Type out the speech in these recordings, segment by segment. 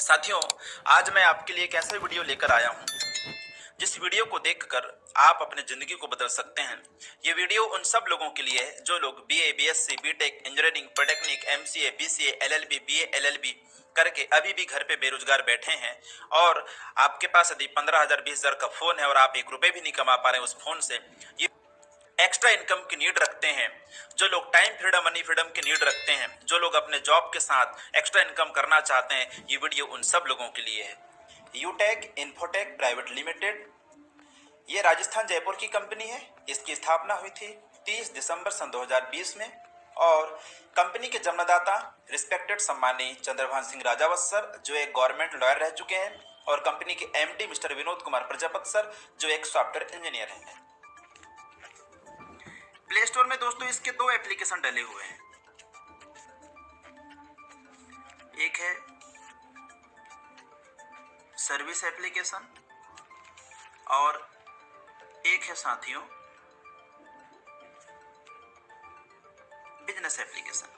साथियों, आज मैं आपके लिए एक ऐसा वीडियो लेकर आया हूं जिस वीडियो को देखकर आप अपनी जिंदगी को बदल सकते हैं। ये वीडियो उन सब लोगों के लिए है जो लोग BA, BSc, BTech, engineering, polytechnic, MCA, BCA, LLB, BA, LLB करके अभी भी घर पे बेरोजगार बैठे हैं और आपके पास यदि 15,000 20,000 का फोन है और आप 1 रुपए भी नहीं कमा पा रहे हैं उस फोन से। ये एक्स्ट्रा इनकम की नीड रखते हैं, जो लोग टाइम फ्रीडम, मनी फ्रीडम की नीड रखते हैं, जो लोग अपने जॉब के साथ एक्स्ट्रा इनकम करना चाहते हैं, ये वीडियो उन सब लोगों के लिए है। यूटेक इन्फोटेक प्राइवेट लिमिटेड, ये राजस्थान जयपुर की कंपनी है। इसकी स्थापना हुई थी 30 दिसंबर सन 2020 में और कंपनी के जन्मदाता रिस्पेक्टेड सम्मानी चंद्रभान सिंह राजावत सर, जो एक गवर्नमेंट लॉयर रह चुके हैं, और कंपनी के MD mister Vinod Kumar Prajapat sir, जो एक सॉफ्टवेयर इंजीनियर हैं। प्ले स्टोर में दोस्तों इसके 2 एप्लीकेशन डले हुए हैं। एक है सर्विस एप्लीकेशन और एक है साथियों बिजनेस एप्लीकेशन।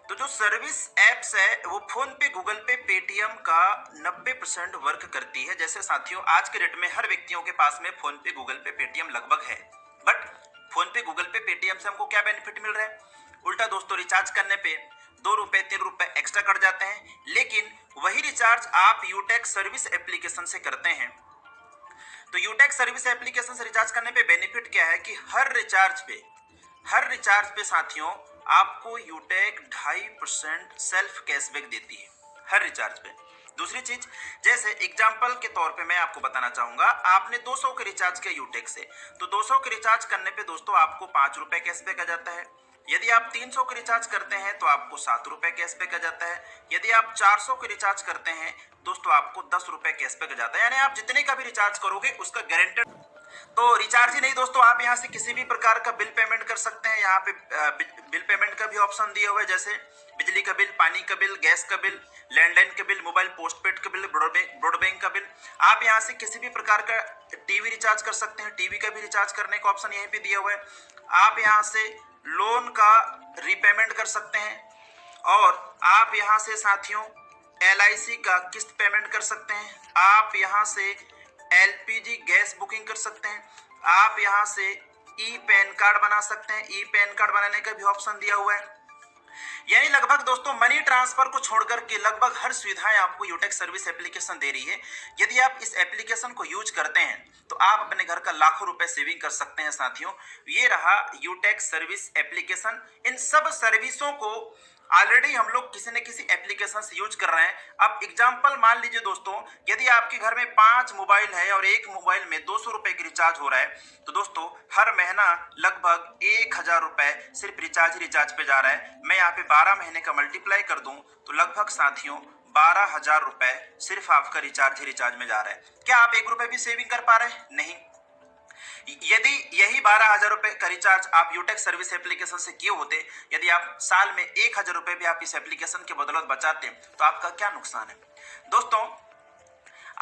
तो जो सर्विस एप्स है वो फोन पे, गूगल पे, पेटीएम का 90% वर्क करती है। जैसे साथियों आज के डेट में हर व्यक्तियों के पास में फोन पे, गूगल पे, पेटीएम लगभग है, बट फोन पे, गूगल पे, पेटीएम से हमको क्या बेनिफिट मिल रहा है? उल्टा दोस्तों रिचार्ज करने पे 2 रुपए 3 रुपए एक्स्ट्रा कट जाते हैं, लेकिन वही रिचार्ज आप यूटेक सर्विस एप्लीकेशन से करते हैं। तो यूटेक सर्विस एप्लीकेशन से रिचार्ज करने पे बेनिफिट क्या है कि हर रिचार्ज पे साथियों आपको यूटेक 2.5% सेल्फ कैशबैक देती है हर रिचार्ज पे। दूसरी चीज, जैसे एग्जांपल के तौर पे मैं आपको बताना चाहूंगा, आपने 200 के रिचार्ज किया यूटेक से, तो 200 के रिचार्ज करने पे दोस्तों आपको 5 रुपए कैशबैक आ जाता है। यदि आप 300 के रिचार्ज करते हैं तो आपको 7 रुपए कैशबैक आ जाता है। यदि आप 400 के रिचार्ज करते हैं दोस्तों आपको 10 रुपए कैशबैक आ जाता है। यानी आप जितने का भी रिचार्ज करोगे उसका गारंटेड। तो रिचार्ज ही नहीं दोस्तों, आप यहाँ से किसी भी प्रकार का बिल पेमेंट कर सकते हैं। यहाँ पे बिल पेमेंट का भी ऑप्शन दिया हुआ है, जैसे बिजली का बिल, पानी का बिल, गैस का बिल, लैंडलाइन का बिल, मोबाइल पोस्टपेड का बिल, ब्रॉडबैंड का बिल। आप यहाँ से किसी भी प्रकार का टीवी रिचार्ज कर सकते हैं, टीवी का भी रिचार्ज करने का ऑप्शन यहीं पे दिया हुआ है। आप यहाँ से लोन का रीपेमेंट कर सकते हैं और आप यहाँ से साथियों LIC का किस्त पेमेंट कर सकते हैं। आप यहाँ से LPG गैस बुकिंग कर सकते हैं। आप यहाँ से ई पैन कार्ड बना सकते हैं, ई पैन कार्ड बनाने का भी ऑप्शन दिया हुआ है। यानी लगभग दोस्तों मनी ट्रांसफर को छोड़कर के लगभग हर सुविधाएं आपको यूटेक सर्विस एप्लीकेशन दे रही है। यदि आप इस एप्लीकेशन को यूज करते हैं तो आप अपने घर का लाखों रुपए सेविंग कर सकते हैं साथियों। ये रहा यूटेक सर्विस एप्लीकेशन। इन सब सर्विसों को ऑलरेडी हम लोग किसी न किसी एप्लीकेशन से यूज कर रहे हैं। अब एग्जांपल मान लीजिए दोस्तों, यदि आपके घर में 5 मोबाइल है और एक मोबाइल में 200 रुपए की रिचार्ज हो रहा है, तो दोस्तों हर महीना लगभग 1,000 रुपए सिर्फ रिचार्ज पे जा रहा है। मैं यहाँ पे 12 महीने का मल्टीप्लाई कर दूं तो लगभग साथियों 12,000 रुपए सिर्फ आपका रिचार्ज में जा रहा है। क्या आप 1 रुपए भी सेविंग कर पा रहे हैं? नहीं। यदि यही 12,000 रुपए का रिचार्ज आप यूटेक सर्विस एप्लीकेशन से किए होते, यदि आप साल में 1,000 रुपए भी आप इस एप्लीकेशन के बदौलत बचाते तो आपका क्या नुकसान है? दोस्तों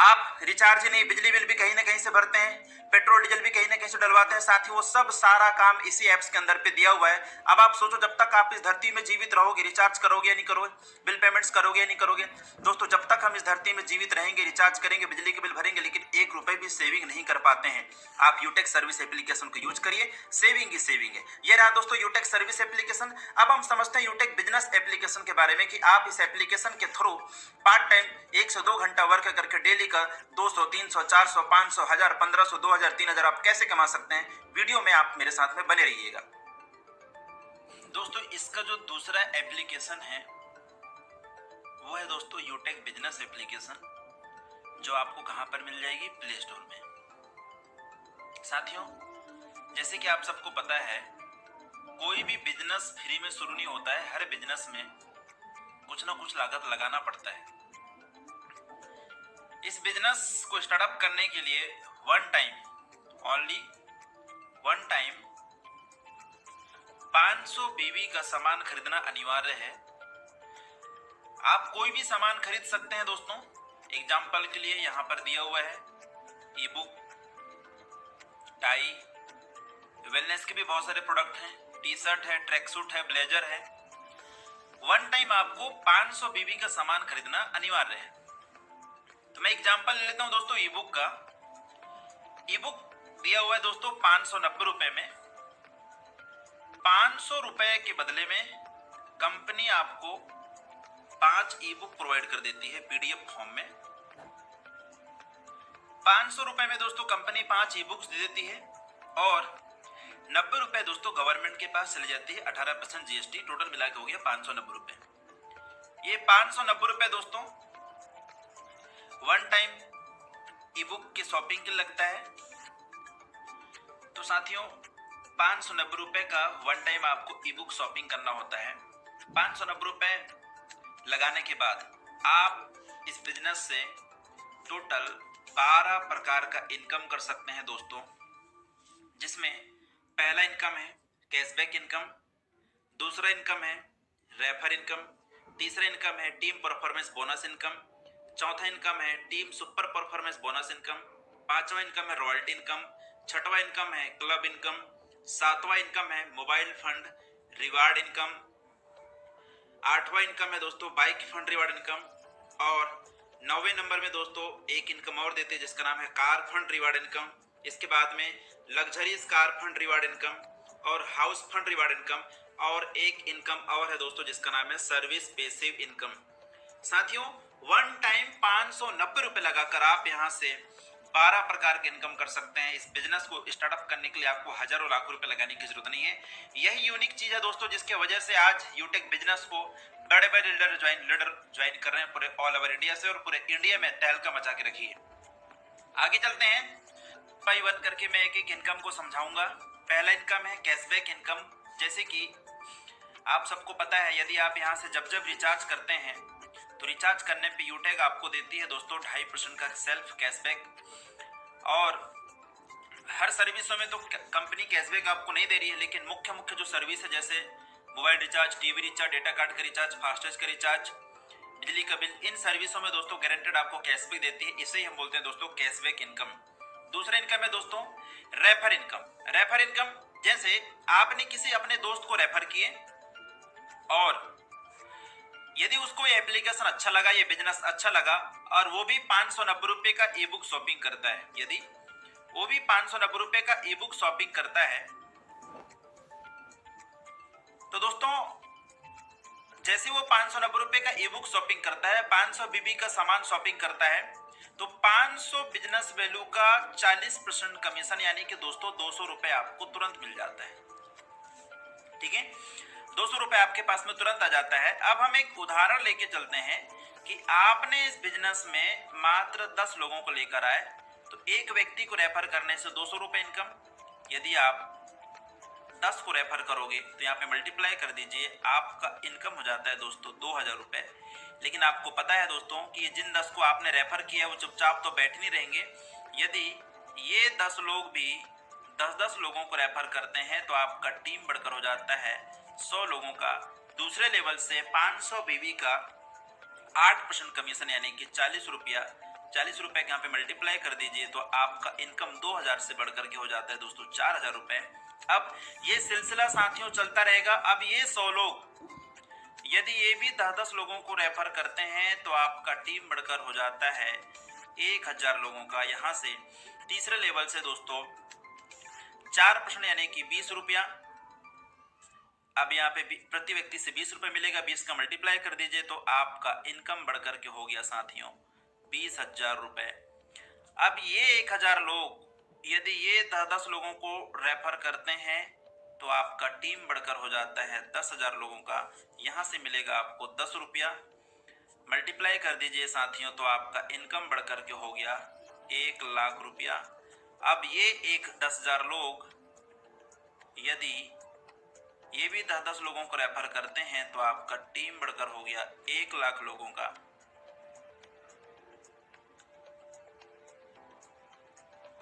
आप रिचार्ज ही नहीं, बिजली बिल भी कहीं ना कहीं से भरते हैं, पेट्रोल डीजल भी कहीं ना कहीं से डलवाते हैं। साथ ही वो सब सारा काम इसी एप्स के अंदर पे दिया हुआ है। अब आप सोचो, जब तक आप इस धरती में जीवित रहोगे रिचार्ज करोगे या नहीं करोगे, बिल पेमेंट्स करोगे या नहीं करोगे? दोस्तों जब तक हम इस धरती में जीवित रहेंगे रिचार्ज करेंगे, बिजली के बिल भरेंगे, लेकिन 1 रुपए भी सेविंग नहीं कर पाते हैं। आप यूटेक सर्विस एप्लीकेशन को यूज करिए, सेविंग ही सेविंग है। ये रहा दोस्तों यूटेक सर्विस एप्लीकेशन। अब हम समझते हैं यूटेक बिजनेस एप्लीकेशन के बारे में कि आप इस एप्लीकेशन के थ्रू पार्ट टाइम 1 से 2 घंटा वर्क करके डेली का 200, 300, 400, 500, 1000, 1500, 2000, 3000 आप कैसे कमा सकते हैं। वीडियो में आप मेरे साथ में बने रहिएगा। दोस्तों इसका जो दूसरा एप्लीकेशन है वो है दोस्तों यूटेक बिजनेस एप्लीकेशन, जो आपको कहां पर मिल जाएगी? प्ले स्टोर में। साथियों जैसे कि आप सबको पता है, कोई भी बिजनेस फ्री में शुरू नहीं होता है। हर बिजनेस में कुछ ना कुछ लागत लगाना पड़ता है। इस बिजनेस को स्टार्टअप करने के लिए ओनली वन टाइम 500 बीबी का सामान खरीदना अनिवार्य है। आप कोई भी सामान खरीद सकते हैं दोस्तों। एग्जाम्पल के लिए यहाँ पर दिया हुआ है ई बुक, टाई, वेलनेस के भी बहुत सारे प्रोडक्ट हैं, टी शर्ट है, ट्रैक सूट है, ब्लेजर है। वन टाइम आपको 500 बीबी का सामान खरीदना अनिवार्य है। तो मैं एग्जांपल ले लेता हूं दोस्तों ई बुक का। ई बुक दिया हुआ है दोस्तों 590 रुपए में। 500 रुपए के बदले में कंपनी आपको 5 ई बुक प्रोवाइड कर देती है पीडीएफ फॉर्म में। 500 रुपए में दोस्तों कंपनी 5 ई बुक्स दे देती है और 90 रुपए दोस्तों गवर्नमेंट के पास चली जाती है। 18% जीएसटी, टोटल मिला के हो गया 590 रुपए। ये 590 रुपए दोस्तों वन टाइम ई बुक के शॉपिंग के लगता है। तो साथियों 590 रुपए का वन टाइम आपको ई बुक शॉपिंग करना होता है। 590 रुपए लगाने के बाद आप इस बिजनेस से टोटल 12 प्रकार का इनकम कर सकते हैं दोस्तों, जिसमें पहला इनकम है कैशबैक इनकम, दूसरा इनकम है रेफर इनकम, तीसरा इनकम है टीम परफॉर्मेंस बोनस इनकम, चौथा इनकम है team super performance bonus income, पांचवा इनकम है रॉयल्टी इनकम, छठवां इनकम है क्लब इनकम, सातवां इनकम है मोबाइल फंड रिवार्ड इनकम, आठवां इनकम है दोस्तों बाइक फंड रिवार्ड इनकम और 9वें नंबर में दोस्तों एक इनकम और देते हैं जिसका नाम है कार फंड रिवार्ड इनकम। इसके बाद में luxuries car fund reward income और हाउस फंड रिवार्ड इनकम और एक इनकम और है दोस्तों जिसका नाम है सर्विस पेसिव इनकम। साथियों वन टाइम 590 रुपए लगाकर आप यहां से 12 प्रकार के इनकम कर सकते हैं। इस बिजनेस को स्टार्टअप करने के लिए आपको हजारों लाखों रुपए लगाने की जरूरत नहीं है। यही यूनिक चीज है दोस्तों जिसकी वजह से आज यूटेक बिजनेस को बड़े बड़े लीडर ज्वाइन कर रहे हैं पूरे ऑल ओवर इंडिया से और पूरे इंडिया में तहलका मचा के रखी है। आगे चलते हैं, बाय वन करके मैं एक एक इनकम को समझाऊंगा। पहला इनकम है कैशबैक इनकम। जैसे कि आप सबको पता है यदि आप यहाँ से जब जब रिचार्ज करते हैं तो रिचार्ज करने पे यूटेक आपको देती है दोस्तों 2.5% का सेल्फ कैशबैक। और हर सर्विसों में तो कंपनी कैशबैक आपको नहीं दे रही है, लेकिन मुख्य मुख्य जो सर्विस है जैसे mobile recharge, TV recharge, data card का रिचार्ज, फास्टैग का रिचार्ज, बिजली का बिल, इन सर्विसों में दोस्तों गारंटेड आपको कैशबैक देती है। इसे ही हम बोलते हैं दोस्तों कैशबैक इनकम। दूसरा इनकम है दोस्तों रेफर इनकम। रेफर इनकम जैसे आपने किसी अपने दोस्त को रेफर किए और यदि उसको ये एप्लीकेशन अच्छा लगा, ये बिजनेस अच्छा लगा और वो भी 590 रुपए का ई बुक शॉपिंग करता है, यदि वो भी 590 रुपए का ई बुक शॉपिंग करता है तो दोस्तों जैसे वो 590 रुपए का ई बुक शॉपिंग करता है, 500 बीबी का सामान शॉपिंग करता है, तो 500 बिजनेस वैल्यू का 40% कमीशन यानी कि दोस्तों 200 रुपए आपको तुरंत मिल जाता है। ठीक है, 200 रुपए आपके पास में तुरंत आ जाता है। अब हम एक उदाहरण लेके चलते हैं कि आपने इस बिजनेस में मात्र 10 लोगों को लेकर आए तो एक व्यक्ति को रेफर करने से 200 रुपए इनकम। यदि आप 10 को रेफर करोगे तो यहाँ पे मल्टीप्लाई कर दीजिए, आपका इनकम हो जाता है दोस्तों 2000 रुपए। लेकिन आपको पता है दोस्तों कि जिन 10 को आपने रेफर किया वो चुपचाप तो बैठ नहीं रहेंगे। यदि ये 10 लोग भी 10-10 लोगों को रेफर करते हैं तो आपका टीम बढ़कर हो जाता है 100 लोगों का। दूसरे लेवल से 500 बीबी का 8% कमीशन यानी कि 40 रुपया, 40 रुपए यहाँ पे मल्टीप्लाई कर दीजिए तो आपका इनकम 2000 से बढ़कर के हो जाता है दोस्तों 4000 रुपए। अब ये सिलसिला साथियों चलता रहेगा। अब ये 100 लोग यदि ये भी 10-10 लोगों को रेफर करते हैं तो आपका टीम बढ़कर हो जाता है 1000 लोगों का। यहाँ से तीसरे लेवल से दोस्तों 4% यानी कि 20 रुपया। अब यहाँ पे प्रति व्यक्ति से 20 रुपए मिलेगा, 20 का मल्टीप्लाई कर दीजिए तो आपका इनकम बढ़कर के हो गया साथियों 20,000 रुपए। अब ये 1000 लोग यदि ये 10 लोगों को रेफर करते हैं तो आपका टीम बढ़कर हो जाता है 10,000 लोगों का। यहाँ से मिलेगा आपको 10 रुपया, मल्टीप्लाई कर दीजिए साथियों तो आपका इनकम बढ़कर के हो गया 1 लाख रुपया। अब ये 10,000 लोग यदि ये भी 10-10 लोगों को रेफर करते हैं तो आपका टीम बढ़कर हो गया 1 लाख लोगों का।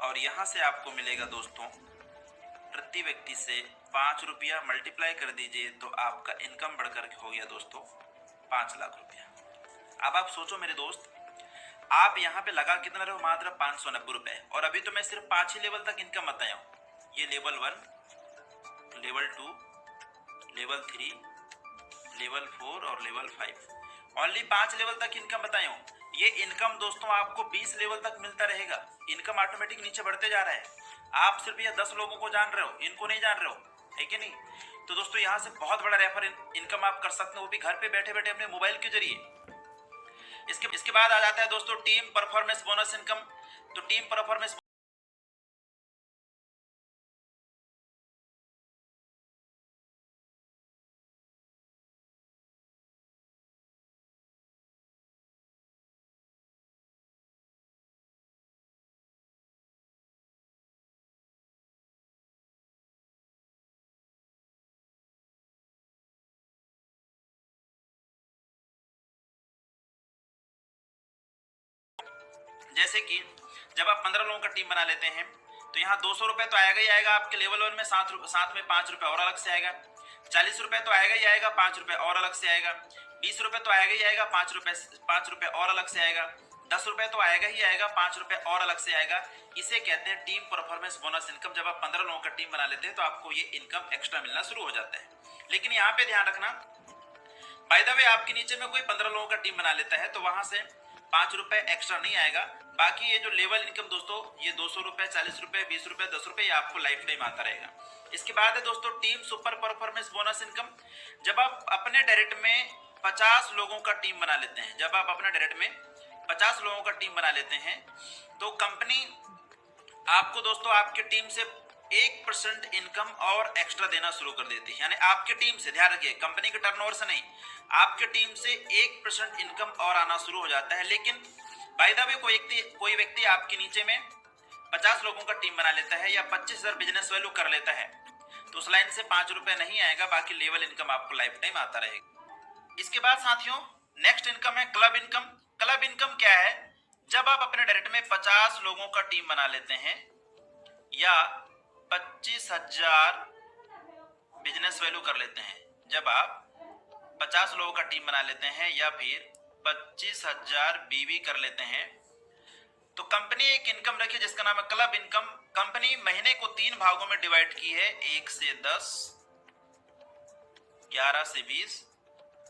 और यहां से आपको मिलेगा दोस्तों प्रति व्यक्ति से 5 रुपया, मल्टीप्लाई कर दीजिए तो आपका इनकम बढ़कर हो गया दोस्तों 5 लाख रुपया। अब आप सोचो मेरे दोस्त, आप यहाँ पे लगा कितना रहे हो, मात्र 590 रुपए। और अभी तो मैं सिर्फ 5 ही लेवल तक इनकम बताया हूँ। ये लेवल 1, लेवल 2, लेवल 3, लेवल 4 और लेवल 5। ओनली 5 लेवल तक इनकम बताए हूँ। ये इनकम दोस्तों आपको 20 लेवल तक मिलता रहेगा। इनकम ऑटोमेटिक नीचे बढ़ते जा रहा है। आप सिर्फ ये 10 लोगों को जान रहे हो, इनको नहीं जान रहे हो, है कि नहीं? तो दोस्तों यहाँ से बहुत बड़ा रेफर इनकम आप कर सकते हो, वो भी घर पे बैठे बैठे अपने मोबाइल के जरिए। इसके बाद आ जाता है दोस्तों टीम परफॉर्मेंस बोनस इनकम। तो टीम परफॉर्मेंस जैसे कि जब आप 15 लोगों का टीम बना लेते हैं तो यहाँ 200 रुपए तो आएगा ही आएगा आपके लेवल 1 में, साथ में 5 रुपए और अलग से आएगा। 40 रुपए तो आएगा ही आएगा, 5 रुपए और अलग से आएगा। 20 रुपए तो आएगा ही आएगा, 5 रुपए और अलग से आएगा। 10 रुपए तो आएगा ही आएगा, 5 रुपए और अलग से आएगा। इसे कहते हैं टीम परफॉर्मेंस बोनस इनकम। जब आप 15 लोगों का टीम बना लेते हैं तो आपको ये इनकम एक्स्ट्रा मिलना शुरू हो जाता है। लेकिन यहाँ पे ध्यान रखना, बाय द वे आपके नीचे में कोई 15 लोगों का टीम बना लेता है तो वहां से 5 रुपए एक्स्ट्रा नहीं आएगा। बाकी ये जो लेवल इनकम दोस्तों, ये 200 रुपए, 40 रुपए, 20 रुपए, 10 रुपए, ये आपको लाइफ टाइम आता रहेगा। इसके बाद है दोस्तों team super performance bonus income. जब आप अपने डायरेक्ट में 50 लोगों का टीम बना लेते हैं, जब आप अपने डायरेक्ट में 50 लोगों का टीम बना लेते हैं तो कंपनी आपको दोस्तों आपके टीम से 1% इनकम और एक्स्ट्रा देना शुरू कर देती है। यानी आपके टीम से, ध्यान रखिए, कंपनी के टर्नओवर से नहीं, आपके टीम से 1% इनकम और आना शुरू हो जाता है। लेकिन बाय द वे कोई व्यक्ति आपके नीचे में 50 लोगों का टीम बना लेता है या 25,000 बिजनेस वैल्यू कर लेता है तो उस लाइन से 5 रुपए नहीं आएगा, बाकी लेवल इनकम आपको लाइफ टाइम आता रहेगा। इसके बाद साथियों नेक्स्ट इनकम है क्लब इनकम। क्लब इनकम क्या है? जब आप अपने डायरेक्ट में 50 लोगों का टीम बना लेते हैं या 25,000 बिजनेस वैल्यू कर लेते हैं, जब आप 50 लोगों का टीम बना लेते हैं या फिर 25,000 बीवी कर लेते हैं तो कंपनी एक इनकम रखी है जिसका नाम है क्लब इनकम। कंपनी महीने को 3 भागों में डिवाइड की है, 1 से 10, 11 से 20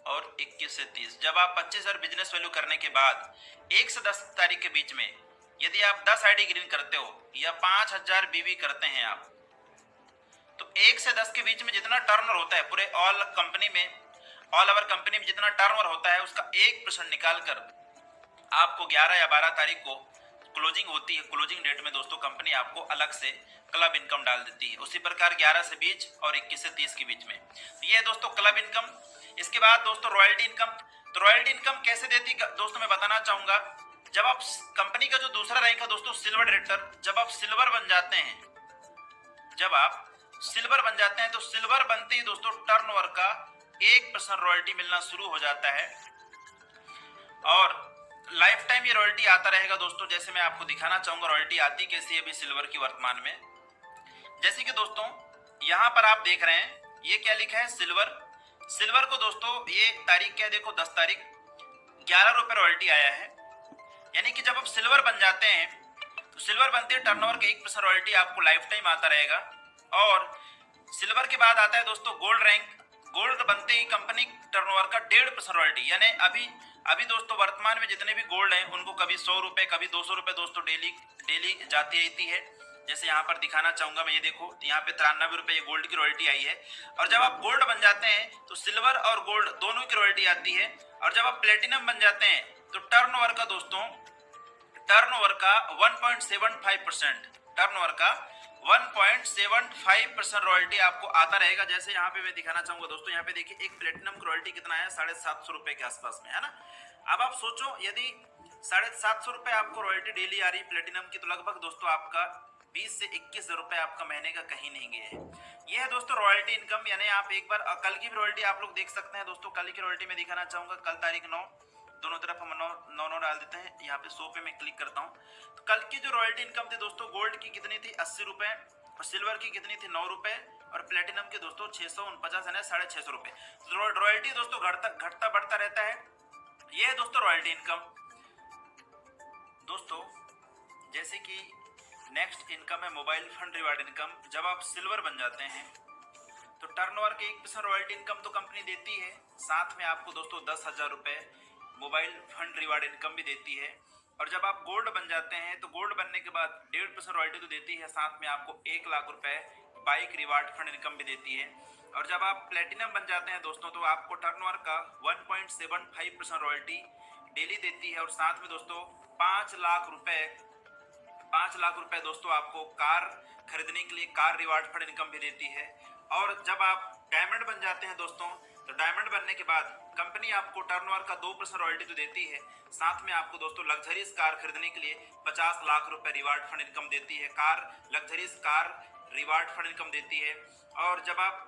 और 21 से 30। जब आप 25,000 बिजनेस वैल्यू करने के बाद 1 से 10 तारीख के बीच में यदि आप 10 आईडी ग्रीन करते हो या 5,000 बीवी करते हैं आप, तो 1 से 10 के बीच में जितना टर्नओवर होता है पूरे ऑल ओवर कंपनी में जितना टर्नओवर होता है उसका 1% निकाल कर आपको 11 या 12 तारीख को क्लोजिंग होती है, क्लोजिंग डेट में दोस्तों कंपनी आपको अलग से क्लब इनकम डाल देती है। उसी प्रकार 11 से 20 और 21 से 30 के बीच में ये है दोस्तों क्लब इनकम। इसके बाद दोस्तों रॉयल्टी इनकम। तो रॉयल्टी इनकम कैसे देती दोस्तों मैं बताना चाहूंगा। जब आप कंपनी का जो दूसरा रैंक है दोस्तों सिल्वर डायरेक्टर, जब आप सिल्वर बन जाते हैं, जब आप सिल्वर बन जाते हैं तो सिल्वर बनते ही दोस्तों टर्नओवर का 1% रॉयल्टी मिलना शुरू हो जाता है और लाइफ टाइम ये रॉयल्टी आता रहेगा दोस्तों। जैसे मैं आपको दिखाना चाहूंगा रॉयल्टी आती कैसी है अभी सिल्वर की वर्तमान में। जैसे कि दोस्तों यहाँ पर आप देख रहे हैं ये क्या लिखा है सिल्वर। सिल्वर को दोस्तों ये तारीख क्या है देखो 10 तारीख 11 रुपए रॉयल्टी आया है। यानी कि जब आप सिल्वर बन जाते हैं तो सिल्वर बनते हैं टर्नओवर का 1% रॉयल्टी आपको लाइफ टाइम आता रहेगा। और सिल्वर के बाद आता है दोस्तों गोल्ड रैंक। गोल्ड बनते ही कंपनी टर्नओवर का 1.5% रॉयल्टी। यानी अभी दोस्तों वर्तमान में जितने भी गोल्ड हैं उनको कभी 100 रुपए कभी 200 रुपए दोस्तों डेली जाती रहती है। जैसे यहाँ पर दिखाना चाहूंगा मैं, ये देखो यहाँ पे 93 रुपए ये गोल्ड की रॉयल्टी आई है। और जब आप गोल्ड बन जाते हैं तो सिल्वर और गोल्ड दोनों की रॉयल्टी आती है। और जब आप प्लेटिनम बन जाते हैं तो टर्नओवर का दोस्तों टर्नओवर का 1.75%, टर्नओवर का 1.75% रॉयल्टी आपको आता रहेगा। जैसे यहाँ पे मैं दिखाना चाहूंगा दोस्तों, यहाँ पे देखिए एक प्लेटिनम की रॉयल्टी कितना है 750 रुपए के आसपास में, है ना। अब आप सोचो यदि 750 रुपए आपको रॉयल्टी डेली आ रही प्लेटिनम की तो लगभग दोस्तों आपका 20 से 21 रुपए आपका महीने का कहीं नहीं गया है। ये है दोस्तों रॉयल्टी इनकम। यानी आप एक बार कल की भी रॉयल्टी आप लोग देख सकते हैं दोस्तों। कल की रॉयल्टी में दिखाना चाहूंगा, कल तारीख 9, दोनों तरफ हम 9 डाल देते हैं। यहाँ पे 100 पे मैं क्लिक करता हूँ तो कल की जो रॉयल्टी इनकम थी दोस्तों गोल्ड की कितनी थी 80 रुपए और सिल्वर की कितनी थी 9 रुपए और प्लेटिनम के दोस्तों 649 यानी 650 रुपए। रॉयल्टी दोस्तों घटता बढ़ता रहता है। ये है दोस्तों रॉयल्टी इनकम। दोस्तों जैसे कि नेक्स्ट इनकम है मोबाइल फंड रिवार्ड इनकम। जब आप सिल्वर बन जाते हैं तो टर्नओवर के 1% रॉयल्टी इनकम तो कंपनी देती है, साथ में आपको दोस्तों 10,000 रुपये मोबाइल फंड रिवार्ड इनकम भी देती है। और जब आप गोल्ड बन जाते हैं तो गोल्ड बनने के बाद 1.5% रॉयल्टी तो देती है, साथ में आपको 1 लाख रुपए बाइक रिवार्ड फंड इनकम भी देती है। और जब आप प्लेटिनम बन जाते हैं दोस्तों तो आपको टर्नओवर का 1.75% रॉयल्टी डेली देती है, और साथ में दोस्तों 5 लाख रुपए दोस्तों आपको कार खरीदने के लिए कार रिवार्ड फंड इनकम भी देती है। और जब आप डायमंड बन जाते हैं दोस्तों तो डायमंड बनने के बाद कंपनी आपको टर्नओवर का 2% रॉयल्टी तो देती है, साथ में आपको दोस्तों लग्जरीज कार खरीदने के लिए 50 लाख रुपए रिवार्ड फंड इनकम देती है, luxuries car reward fund income देती है। और जब आप